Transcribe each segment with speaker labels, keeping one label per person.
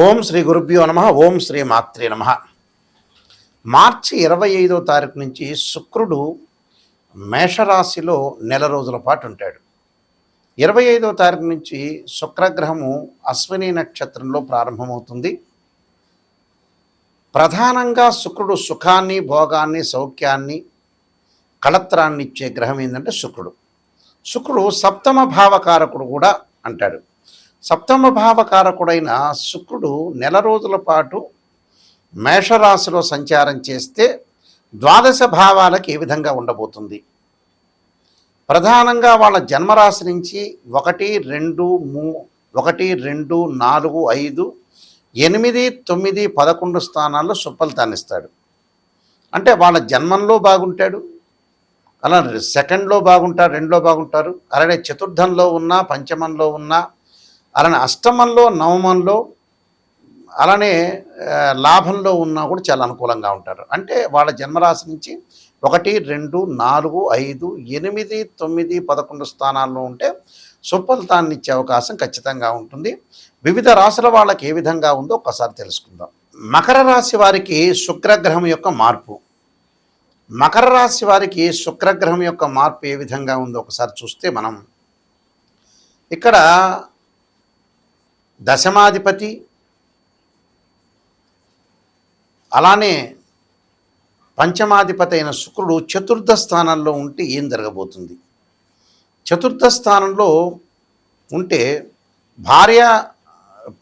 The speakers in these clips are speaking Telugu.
Speaker 1: ఓం శ్రీ గురుభ్యో నమ. ఓం శ్రీ మాత్రే నమ. మార్చి 25వ తారీఖు నుంచి శుక్రుడు మేషరాశిలో నెల రోజుల పాటు ఉంటాడు. 25వ తారీఖు నుంచి శుక్రగ్రహము అశ్విని నక్షత్రంలో ప్రారంభమవుతుంది. ప్రధానంగా శుక్రుడు సుఖాన్ని, భోగాన్ని, సౌఖ్యాన్ని, కళత్రాన్ని ఇచ్చే గ్రహం ఏంటంటే శుక్రుడు సప్తమ భావకారకుడు కూడా అంటాడు. సప్తమ భావకారకుడైన శుక్రుడు నెల రోజుల పాటు మేషరాశిలో సంచారం చేస్తే ద్వాదశ భావాలకు ఏ విధంగా ఉండబోతుంది? ప్రధానంగా వాళ్ళ జన్మరాశి నుంచి 1, 2, 4, 5, 8, 9, 11 స్థానాల్లో సుఫలితాన్ని ఇస్తాడు. అంటే వాళ్ళ జన్మంలో బాగుంటాడు, అలా సెకండ్లో బాగుంటారు, 2లో బాగుంటారు, అలానే చతుర్థంలో ఉన్నా, పంచమంలో ఉన్నా, అలానే అష్టమంలో, నవమంలో, అలానే లాభంలో ఉన్నా కూడా చాలా అనుకూలంగా ఉంటారు. అంటే వాళ్ళ జన్మరాశి నుంచి 1, 2, 4, 5, 8, 9, 11 స్థానాల్లో ఉంటే సుఫలితాన్ని ఇచ్చే అవకాశం ఖచ్చితంగా ఉంటుంది. వివిధ రాశుల వాళ్ళకి ఏ విధంగా ఉందో ఒకసారి తెలుసుకుందాం. మకర రాశి వారికి శుక్రగ్రహం యొక్క మార్పు. మకర రాశి వారికి శుక్రగ్రహం యొక్క మార్పు ఏ విధంగా ఉందో ఒకసారి చూస్తే మనం ఇక్కడ దశమాధిపతి, అలానే పంచమాధిపతి అయిన శుక్రుడు చతుర్థ స్థానంలో ఉంటే ఏం జరగబోతుంది? చతుర్థ స్థానంలో ఉంటే భార్య,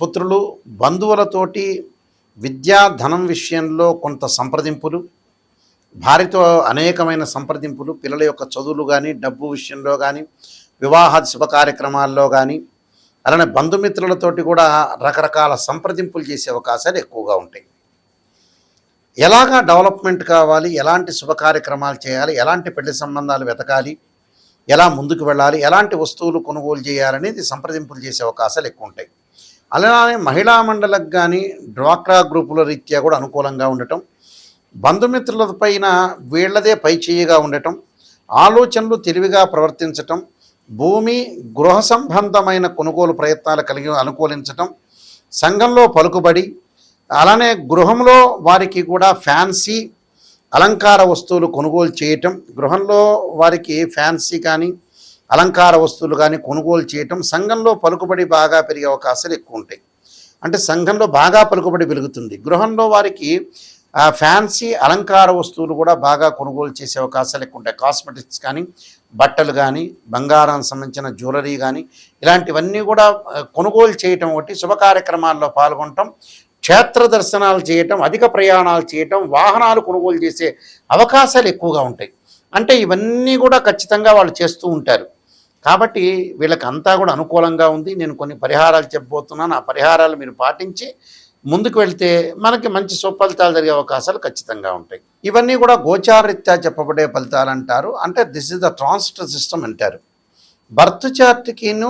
Speaker 1: పుత్రులు, బంధువులతోటి విద్యా, ధనం విషయంలో కొంత సంప్రదింపులు, భార్యతో అనేకమైన సంప్రదింపులు, పిల్లల యొక్క చదువులు కానీ, డబ్బు విషయంలో కానీ, వివాహాది శుభ కార్యక్రమాల్లో కానీ, అలానే బంధుమిత్రులతోటి కూడా రకరకాల సంప్రదింపులు చేసే అవకాశాలు ఎక్కువగా ఉంటాయి. ఎలాగా డెవలప్మెంట్ కావాలి, ఎలాంటి శుభ కార్యక్రమాలు చేయాలి, ఎలాంటి పెళ్లి సంబంధాలు వెతకాలి, ఎలా ముందుకు వెళ్ళాలి, ఎలాంటి వస్తువులు కొనుగోలు చేయాలనేది సంప్రదింపులు చేసే అవకాశాలు ఎక్కువ ఉంటాయి. అలానే మహిళా మండలకు కానీ, డ్వాక్రా గ్రూపుల రీత్యా కూడా అనుకూలంగా ఉండటం, బంధుమిత్రుల పైన వీళ్లదే పై చేయిగా ఉండటం, ఆలోచనలు తెలివిగా ప్రవర్తించటం, భూమి, గృహ సంబంధమైన కొనుగోలు ప్రయత్నాలు కలిగి అనుకూలించటం, సంఘంలో పలుకుబడి, అలానే గృహంలో వారికి కూడా ఫ్యాన్సీ అలంకార వస్తువులు కొనుగోలు చేయటం, గృహంలో వారికి ఫ్యాన్సీ కానీ అలంకార వస్తువులు కానీ కొనుగోలు చేయటం, సంఘంలో పలుకుబడి బాగా పెరిగే అవకాశాలు ఎక్కువ ఉంటాయి. అంటే సంఘంలో బాగా పలుకుబడి పెరుగుతుంది. గృహంలో వారికి ఫ్యాన్సీ అలంకార వస్తువులు కూడా బాగా కొనుగోలు చేసే అవకాశాలు ఎక్కువ ఉంటాయి. కాస్మెటిక్స్ కానీ, బట్టలు కానీ, బంగారానికి సంబంధించిన జ్యువెలరీ కానీ, ఇలాంటివన్నీ కూడా కొనుగోలు చేయటం, ఒకటి శుభ కార్యక్రమాల్లో పాల్గొనటం, క్షేత్ర దర్శనాలు చేయటం, అధిక ప్రయాణాలు చేయటం, వాహనాలు కొనుగోలు చేసే అవకాశాలు ఎక్కువగా ఉంటాయి. అంటే ఇవన్నీ కూడా ఖచ్చితంగా వాళ్ళు చేస్తూ ఉంటారు. కాబట్టి వీళ్ళకి అంతా కూడా అనుకూలంగా ఉంది. నేను కొన్ని పరిహారాలు చెప్పబోతున్నాను. ఆ పరిహారాలు మీరు పాటించి ముందుకు వెళ్తే మనకి మంచి సుఫలితాలు జరిగే అవకాశాలు ఖచ్చితంగా ఉంటాయి. ఇవన్నీ కూడా గోచారరీత్యా చెప్పబడే ఫలితాలు అంటారు. అంటే this is the transit system అంటారు. బర్త్ చార్ట్కిను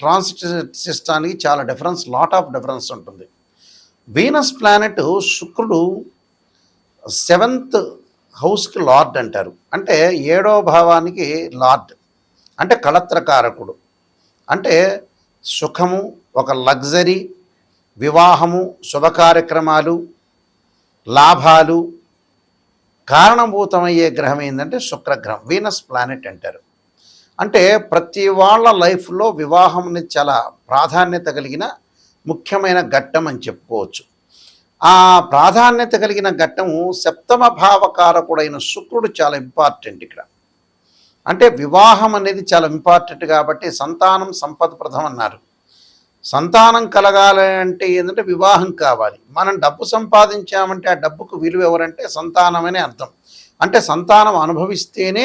Speaker 1: ట్రాన్సిట్ సిస్టానికి చాలా డిఫరెన్స్, లాట్ ఆఫ్ డిఫరెన్స్ ఉంటుంది. వీనస్ ప్లానెట్ శుక్రుడు 7th హౌస్కి లార్డ్ అంటారు. అంటే 7వ భావానికి లార్డ్, అంటే కళత్రకారకుడు. అంటే సుఖము, ఒక లగ్జరీ, వివాహము, శుభ కార్యక్రమాలు, లాభాలు కారణభూతమయ్యే గ్రహం ఏంటంటే శుక్రగ్రహం, వీనస్ ప్లానెట్ అంటారు. అంటే ప్రతి వాళ్ళ లైఫ్లో వివాహం అనేది చాలా ప్రాధాన్యత కలిగిన ముఖ్యమైన ఘట్టం అని చెప్పుకోవచ్చు. ఆ ప్రాధాన్యత కలిగిన ఘట్టము సప్తమ భావకారకుడైన శుక్రుడు చాలా ఇంపార్టెంట్ ఇక్కడ. అంటే వివాహం అనేది చాలా ఇంపార్టెంట్ కాబట్టి సంతానం సంపదప్రదం అన్నారు. సంతానం కలగాలి అంటే ఏంటంటే వివాహం కావాలి. మనం డబ్బు సంపాదించామంటే ఆ డబ్బుకు విలువ ఎవరంటే సంతానమనే అర్థం. అంటే సంతానం అనుభవిస్తేనే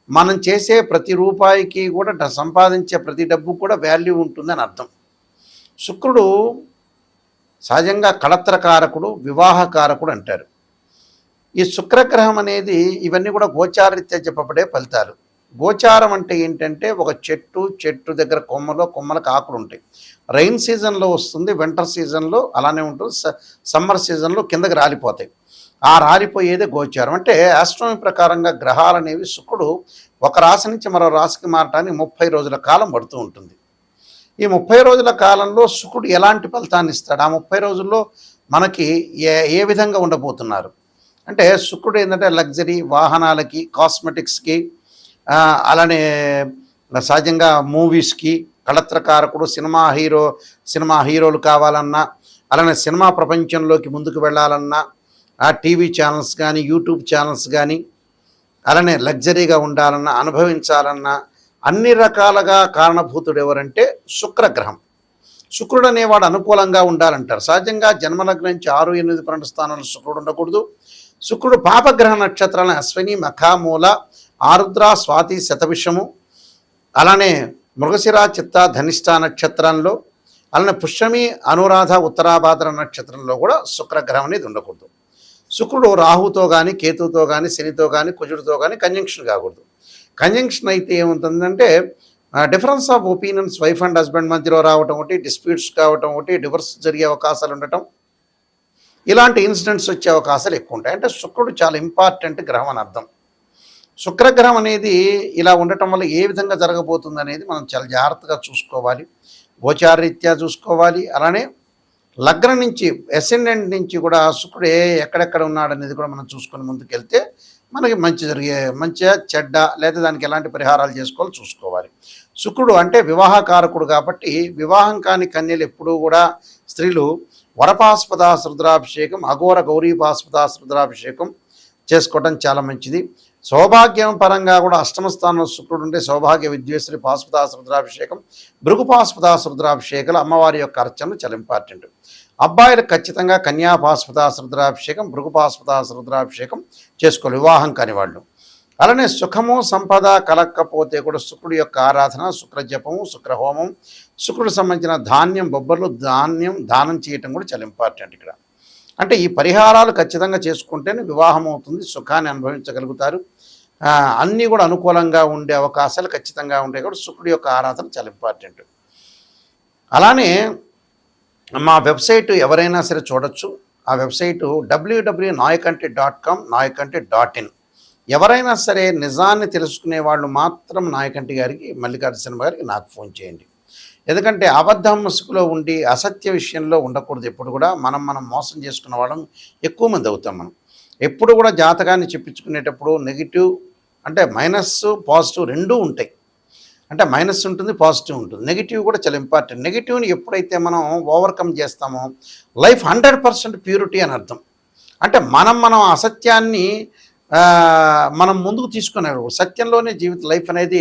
Speaker 1: మనం చేసే ప్రతి రూపాయికి కూడా, సంపాదించే ప్రతి డబ్బు కూడా వాల్యూ ఉంటుందని అర్థం. శుక్రుడు సహజంగా కళత్రకారకుడు, వివాహకారకుడు అంటారు. ఈ శుక్రగ్రహం అనేది ఇవన్నీ కూడా గోచారరీత్యా చెప్పబడే ఫలితాలు. గోచారం అంటే ఏంటంటే ఒక చెట్టు దగ్గర కొమ్మలకు ఆకులు ఉంటాయి. రైన్ సీజన్లో వస్తుంది, వింటర్ సీజన్లో అలానే ఉంటుంది, సమ్మర్ సీజన్లో కిందకి రాలిపోతాయి. ఆ రాలిపోయేదే గోచారం. అంటే ఆస్ట్రానమీ ప్రకారంగా గ్రహాలు అనేవి శుక్రుడు ఒక రాశి నుంచి మరో రాశికి మారటానికి 30 రోజుల కాలం పడుతూ ఉంటుంది. ఈ 30 రోజుల కాలంలో శుక్రుడు ఎలాంటి ఫలితాన్ని ఇస్తాడు, ఆ 30 రోజుల్లో మనకి ఏ ఏ విధంగా ఉండబోతున్నారు అంటే, శుక్రుడు ఏంటంటే లగ్జరీ వాహనాలకి, కాస్మెటిక్స్కి, అలానే సహజంగా మూవీస్కి కళత్రకారకుడు. సినిమా హీరోలు కావాలన్నా, అలానే సినిమా ప్రపంచంలోకి ముందుకు వెళ్ళాలన్నా, ఆ టీవీ ఛానల్స్ కానీ, యూట్యూబ్ ఛానల్స్ కానీ, అలానే లగ్జరీగా ఉండాలన్నా, అనుభవించాలన్నా అన్ని రకాలుగా కారణభూతుడు ఎవరంటే శుక్రగ్రహం. శుక్రుడు అనేవాడు అనుకూలంగా ఉండాలంటారు. సహజంగా జన్మలగ్నం నుంచి 6, 8, 12 స్థానాలు శుక్రుడు ఉండకూడదు. శుక్రుడు పాపగ్రహ నక్షత్రాలను అశ్విని, మఖ, మూల, ఆరుద్ర, స్వాతి, శతభిషము, అలానే మృగశిర, చిత్త, ధనిష్ట నక్షత్రంలో, అలానే పుష్యమి, అనురాధ, ఉత్తరాభాద్ర నక్షత్రంలో కూడా శుక్రగ్రహం అనేది ఉండకూడదు. శుక్రుడు రాహుతో కానీ, కేతువుతో కానీ, శనితో కానీ, కుజుడితో కానీ కంజంక్షన్ కాకూడదు. కంజంక్షన్ అయితే ఏముంటుందంటే difference of opinions wife and husband మధ్యలో రావటం ఒకటి, డిస్ప్యూట్స్ కావటం ఒకటి, డివర్స్ జరిగే అవకాశాలు ఉండటం, ఇలాంటి ఇన్సిడెంట్స్ వచ్చే అవకాశాలు ఎక్కువ ఉంటాయి. అంటే శుక్రుడు చాలా ఇంపార్టెంట్ గ్రహం అని అర్థం. శుక్రగ్రహం అనేది ఇలా ఉండటం వల్ల ఏ విధంగా జరగబోతుంది అనేది మనం చాలా జాగ్రత్తగా చూసుకోవాలి, గోచారరీత్యా చూసుకోవాలి. అలానే లగ్నం నుంచి, అసెండెంట్ నుంచి కూడా శుక్రుడు ఎక్కడెక్కడ ఉన్నాడనేది కూడా మనం చూసుకొని ముందుకెళ్తే మనకి మంచిగా చెడ్డ లేదా దానికి ఎలాంటి పరిహారాలు చేసుకోవాలో చూసుకోవాలి. శుక్రుడు అంటే వివాహకారకుడు కాబట్టి వివాహం కాని కన్యలు ఎప్పుడూ కూడా స్త్రీలు వరపాస్పదాస రుద్రాభిషేకం, అఘోర గౌరీపాస్పదాస రుద్రాభిషేకం చేసుకోవటం చాలా మంచిది. సౌభాగ్యం పరంగా కూడా అష్టమ స్థానంలో శుక్రుడు ఉంటే సౌభాగ్య విద్వేశ్వరి పాస్పదాస రుద్రాభిషేకం, భృగు పాస్పదాస రుద్రాభిషేకాలు, అమ్మవారి యొక్క అర్చనలు చాలా ఇంపార్టెంట్. అబ్బాయిలకు ఖచ్చితంగా కన్యా పాస్పదాస రుద్రాభిషేకం, భృగు పాస్పదాస రుద్రాభిషేకం చేసుకోవాలి వివాహం కాని వాళ్ళు. అలానే సుఖము సంపద కలక్కపోతే కూడా శుక్రుడి యొక్క ఆరాధన, శుక్ర జపము, శుక్రహోమం, శుక్రుడికి సంబంధించిన ధాన్యం, బొబ్బర్లు, దానం చేయటం కూడా చాలా ఇంపార్టెంట్ ఇక్కడ. అంటే ఈ పరిహారాలు ఖచ్చితంగా చేసుకుంటేనే వివాహం అవుతుంది, సుఖాన్ని అనుభవించగలుగుతారు. అన్నీ కూడా అనుకూలంగా ఉండే అవకాశాలు ఖచ్చితంగా ఉంటాయి కాబట్టి శుక్రుడి యొక్క ఆరాధన చాలా ఇంపార్టెంట్. అలానే మా వెబ్సైట్ ఎవరైనా సరే చూడొచ్చు. ఆ వెబ్సైటు www.nayakanti.com, nayakanti.in. ఎవరైనా సరే నిజాన్ని తెలుసుకునే వాళ్ళు మాత్రం నాయకంటి గారికి, మల్లికార్జున శర్మ గారికి నాకు ఫోన్ చేయండి. ఎందుకంటే అబద్ధం ముసుగులో ఉండి అసత్య విషయంలో ఉండకూడదు. ఎప్పుడు కూడా మనం మోసం చేసుకున్న వాళ్ళం ఎక్కువ మంది అవుతాం. మనం ఎప్పుడు కూడా జాతకాన్ని చెప్పించుకునేటప్పుడు నెగిటివ్ అంటే మైనస్ పాజిటివ్ రెండూ ఉంటాయి. అంటే మైనస్ ఉంటుంది, పాజిటివ్ ఉంటుంది, నెగిటివ్ కూడా చాలా ఇంపార్టెంట్. నెగిటివ్ని ఎప్పుడైతే మనం ఓవర్కమ్ చేస్తామో లైఫ్ 100% ప్యూరిటీ అని అర్థం. అంటే మనం అసత్యాన్ని మనం ముందుకు తీసుకునేవాడు, సత్యంలోనే లైఫ్ అనేది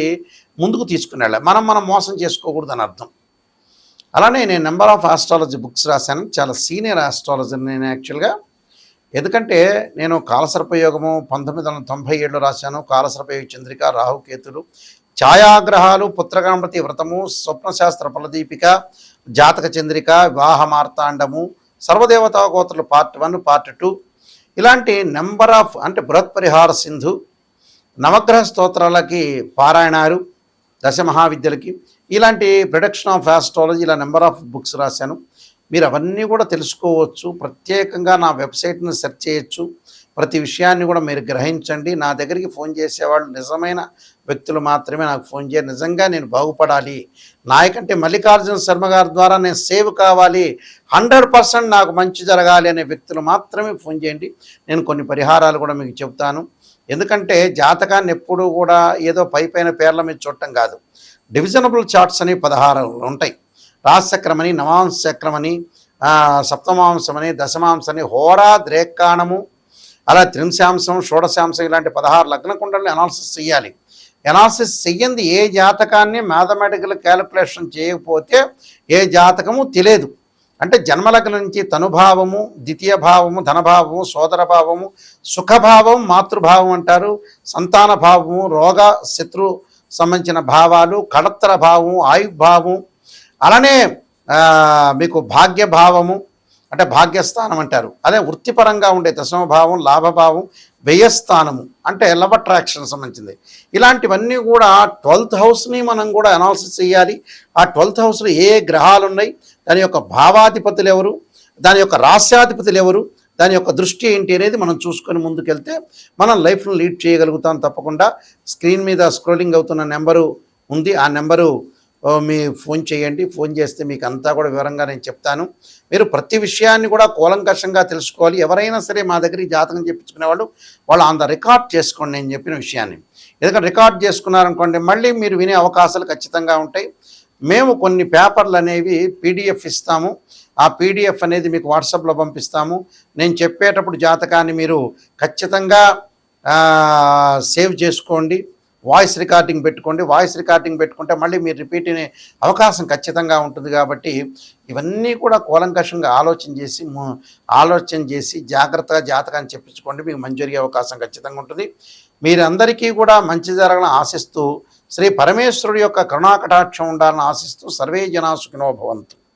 Speaker 1: ముందుకు తీసుకునేళ్ళ మనం మోసం చేసుకోకూడదు అని అర్థం. అలానే నేను నెంబర్ ఆఫ్ ఆస్ట్రాలజీ బుక్స్ రాశాను, చాలా సీనియర్ ఆస్ట్రాలజర్ నేను యాక్చువల్గా. ఎందుకంటే నేను కాలసర్పయోగము 1997లో రాశాను, కాలసర్పయోగ చంద్రిక, రాహుకేతులు, ఛాయాగ్రహాలు, పుత్రగణపతి వ్రతము, స్వప్నశాస్త్ర ఫలదీపిక, జాతక చంద్రిక, వివాహ మార్తాండము, సర్వదేవతా గోత్రులు పార్ట్ 1, పార్ట్ 2, ఇలాంటి నెంబర్ ఆఫ్ అంటే బృహత్పరిహార సింధు, నవగ్రహ స్తోత్రాలకి పారాయణాలు, దశమహావిద్యలకి, ఇలాంటి ప్రొడక్షన్ ఆఫ్ ఆస్ట్రాలజీ, ఇలా నెంబర్ ఆఫ్ బుక్స్ రాశాను. మీరు అవన్నీ కూడా తెలుసుకోవచ్చు. ప్రత్యేకంగా నా వెబ్సైట్ని సెర్చ్ చేయొచ్చు. ప్రతి విషయాన్ని కూడా మీరు గ్రహించండి. నా దగ్గరికి ఫోన్ చేసేవాళ్ళు నిజమైన వ్యక్తులు మాత్రమే నాకు ఫోన్ చేయాలి. నిజంగా నేను బాగుపడాలి, నాయకంటే మల్లికార్జున శర్మ గారి ద్వారా నేను సేవ్ కావాలి, 100% నాకు మంచి జరగాలి అనే వ్యక్తులు మాత్రమే ఫోన్ చేయండి. నేను కొన్ని పరిహారాలు కూడా మీకు చెప్తాను. ఎందుకంటే జాతకాన్ని ఎప్పుడూ కూడా ఏదో పైపైన పేర్ల మీద చూడటం కాదు. డివిజనబుల్ చార్ట్స్ అని 16 ఉంటాయి. రాశిచక్రమని, నవాంశ చక్రమని, సప్తమాంశమని, దశమాంశని, హోరా, ద్రేక్కాణము, అలా త్రింశాంశం, షోడశాంశం, ఇలాంటి 16 లగ్న కుండల్ని అనాలిసిస్ చేయాలి. అనాలిసిస్ చెయ్యంది ఏ జాతకాన్ని మ్యాథమెటికల్ క్యాలిక్యులేషన్ చేయకపోతే ఏ జాతకము తెలియదు. అంటే జన్మలగ్నం నుంచి తనుభావము, ద్వితీయ భావము, ధనభావము, సోదర భావము, సుఖభావం, మాతృభావం అంటారు, సంతాన భావము, రోగ శత్రు సంబంధించిన భావాలు, కళత్ర భావము, ఆయుర్భావము, అలానే మీకు భాగ్యభావము అంటే భాగ్యస్థానం అంటారు. అదే వృత్తిపరంగా ఉండే దశమభావం, లాభభావం, వ్యయస్థానము అంటే లవ్ అట్రాక్షన్ సంబంధించింది. ఇలాంటివన్నీ కూడా 12th హౌస్ని మనం కూడా అనాలిసిస్ చేయాలి. ఆ 12th హౌస్లో ఏ గ్రహాలు ఉన్నాయి, దాని యొక్క భావాధిపతులు ఎవరు, దాని యొక్క రాస్యాధిపతులు ఎవరు, దాని యొక్క దృష్టి ఏంటి అనేది మనం చూసుకొని ముందుకెళ్తే మనం లైఫ్ను లీడ్ చేయగలుగుతాం. తప్పకుండా స్క్రీన్ మీద స్క్రోలింగ్ అవుతున్న నెంబరు ఉంది, ఆ నెంబరు మీ ఫోన్ చేయండి. ఫోన్ చేస్తే మీకు అంతా కూడా వివరంగా నేను చెప్తాను. మీరు ప్రతి విషయాన్ని కూడా కూలంకషంగా తెలుసుకోవాలి. ఎవరైనా సరే మా దగ్గర ఈ జాతకం చెప్పించుకునేవాళ్ళు వాళ్ళు ఆన్ ద రికార్డ్ చేసుకోండి నేను చెప్పిన విషయాన్ని. ఎందుకంటే రికార్డ్ చేసుకున్నారనుకోండి మళ్ళీ మీరు వినే అవకాశాలు ఖచ్చితంగా ఉంటాయి. మేము కొన్ని పేపర్లు అనేవి పీడిఎఫ్ ఇస్తాము. ఆ పీడిఎఫ్ అనేది మీకు వాట్సాప్లో పంపిస్తాము. నేను చెప్పేటప్పుడు జాతకాన్ని మీరు ఖచ్చితంగా సేవ్ చేసుకోండి. వాయిస్ రికార్డింగ్ పెట్టుకోండి. వాయిస్ రికార్డింగ్ పెట్టుకుంటే మళ్ళీ మీరు రిపీట్ అనే అవకాశం ఖచ్చితంగా ఉంటుంది. కాబట్టి ఇవన్నీ కూడా కూలంకషంగా ఆలోచన చేసి జాగ్రత్తగా జాతకాన్ని చెప్పించుకోండి. మీకు మంచి జరిగే అవకాశం ఖచ్చితంగా ఉంటుంది. మీరందరికీ కూడా మంచి జరగాలని ఆశిస్తూ శ్రీ పరమేశ్వరుడి యొక్క కరుణాకటాక్షం ఉండాలని ఆశిస్తూ సర్వే జనా సుఖినో భవంతు.